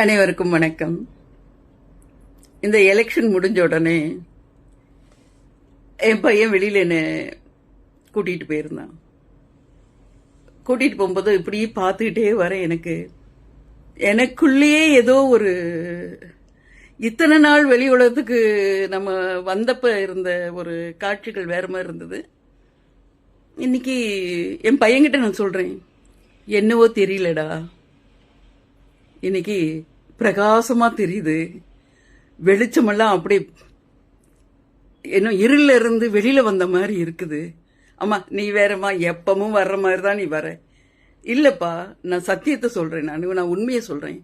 அனைவருக்கும் வணக்கம். இந்த எலெக்ஷன் முடிஞ்ச உடனே என் பையன் வெளியில என்ன கூட்டிட்டு போயிருந்தான். கூட்டிட்டு போகும்போது இப்படி பார்த்துக்கிட்டே வர எனக்குள்ளேயே ஏதோ ஒரு இத்தனை நாள் வெளி உலகத்துக்கு நம்ம வந்தப்ப இருந்த ஒரு காட்சிகள் வேற மாதிரி இருந்தது. இன்னைக்கு என் பையன்கிட்ட நான் சொல்றேன், என்னவோ தெரியலடா, இன்னைக்கு பிரகாசமா தெரியுது, வெளிச்சமெல்லாம் அப்படி இன்னும் இருள இருந்து வெளியில வந்த மாதிரி இருக்குது. அம்மா நீ வேறம்மா, எப்பவும் வர்ற மாதிரி தான் நீ வர. இல்லப்பா, நான் சத்தியத்தை சொல்றேன், நான் உண்மையை சொல்றேன்.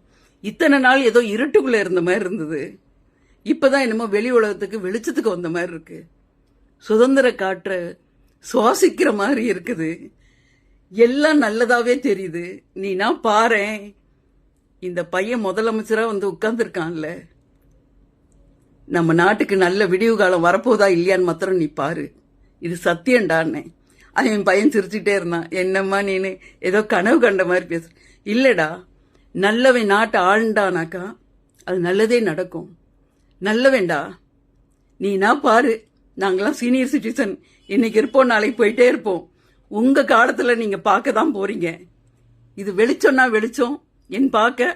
இத்தனை நாள் ஏதோ இருட்டுக்குள்ள இருந்த மாதிரி இருந்தது, இப்பதான் என்னமோ வெளி உலகத்துக்கு வெளிச்சத்துக்கு வந்த மாதிரி இருக்கு. சுதந்திர காற்ற சுவாசிக்கிற மாதிரி இருக்குது. எல்லாம் நல்லதாவே தெரியுது. நீனா பாரேன், இந்த பையன் முதலமைச்சரா வந்து உட்கார்ந்துருக்கான்ல, நம்ம நாட்டுக்கு நல்ல விடிவு காலம் வரப்போதா இல்லையான்னு மாத்திரம் நீ பாரு, இது சத்தியம்டான்னு. அவன் பையன் சிரிச்சுட்டே இருந்தான். என்னம்மா நீனு ஏதோ கனவு கண்ட மாதிரி பேச. இல்லடா, நல்லவன் நாட்டை ஆழ்ந்தானாக்கா அது நல்லதே நடக்கும். நல்லவேண்டா, நீனா பாரு. நாங்களாம் சீனியர் சிட்டிசன், இன்னைக்கு இருப்போம், நாளைக்கு போயிட்டே இருப்போம். உங்க காலத்துல நீங்க பார்க்க தான் போறீங்க. இது வெளிச்சம்னா வெளிச்சம், என் பார்க்க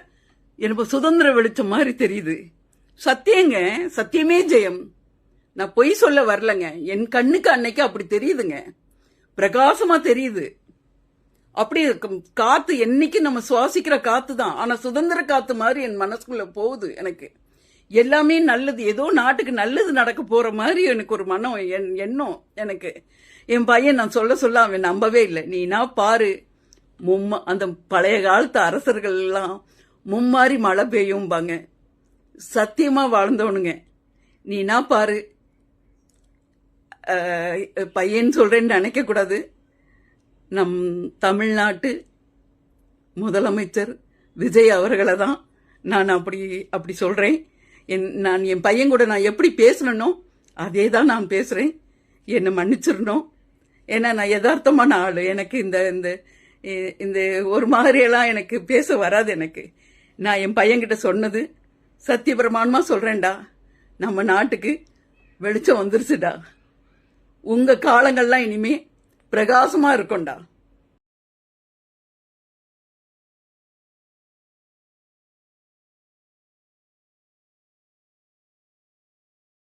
எனக்கு சுதந்திர வெளிச்சம் மாதிரி தெரியுது. சத்தியங்க, சத்தியமே ஜெயம். நான் பொய் சொல்ல வரலங்க, என் கண்ணுக்கு அன்னைக்கு அப்படி தெரியுதுங்க, பிரகாசமா தெரியுது. அப்படி காத்து என்னைக்கு நம்ம சுவாசிக்கிற காத்து தான், ஆனா சுதந்திர காத்து மாதிரி என் மனசுக்குள்ள போகுது. எனக்கு எல்லாமே நல்லது, ஏதோ நாட்டுக்கு நல்லது நடக்க போற மாதிரி எனக்கு ஒரு மனம், எண்ணம் எனக்கு. என் பையன் நான் சொல்ல அவன் நம்பவே இல்லை. நீனா பாரு, அந்த பழைய காலத்து அரசர்கள் எல்லாம் மும்மாரி மழை பெய்யும்பாங்க, சத்தியமா வாழ்ந்தவனுங்க. நீனா பாரு. பையன் சொல்றேன்னு நினைக்க கூடாது. நம் தமிழ்நாட்டு முதலமைச்சர் விஜய் அவர்களை தான் நான் அப்படி சொல்றேன். நான் என் பையன் கூட நான் எப்படி பேசணும்னோ அதே தான் நான் பேசுறேன். என்னை மன்னிச்சிடணும். ஏன்னா நான் யதார்த்தமான ஆளு. எனக்கு இந்த இந்த ஒரு மாதிரியெல்லாம் எனக்கு பேச வராது. எனக்கு நான் என் பையன்கிட்ட சொன்னது சத்தியபிரமாணமா சொல்றேன்டா, நம்ம நாட்டுக்கு வெளிச்சம் வந்துருச்சுடா. உங்க காலங்கள்லாம் இனிமே பிரகாசமா இருக்கும்டா.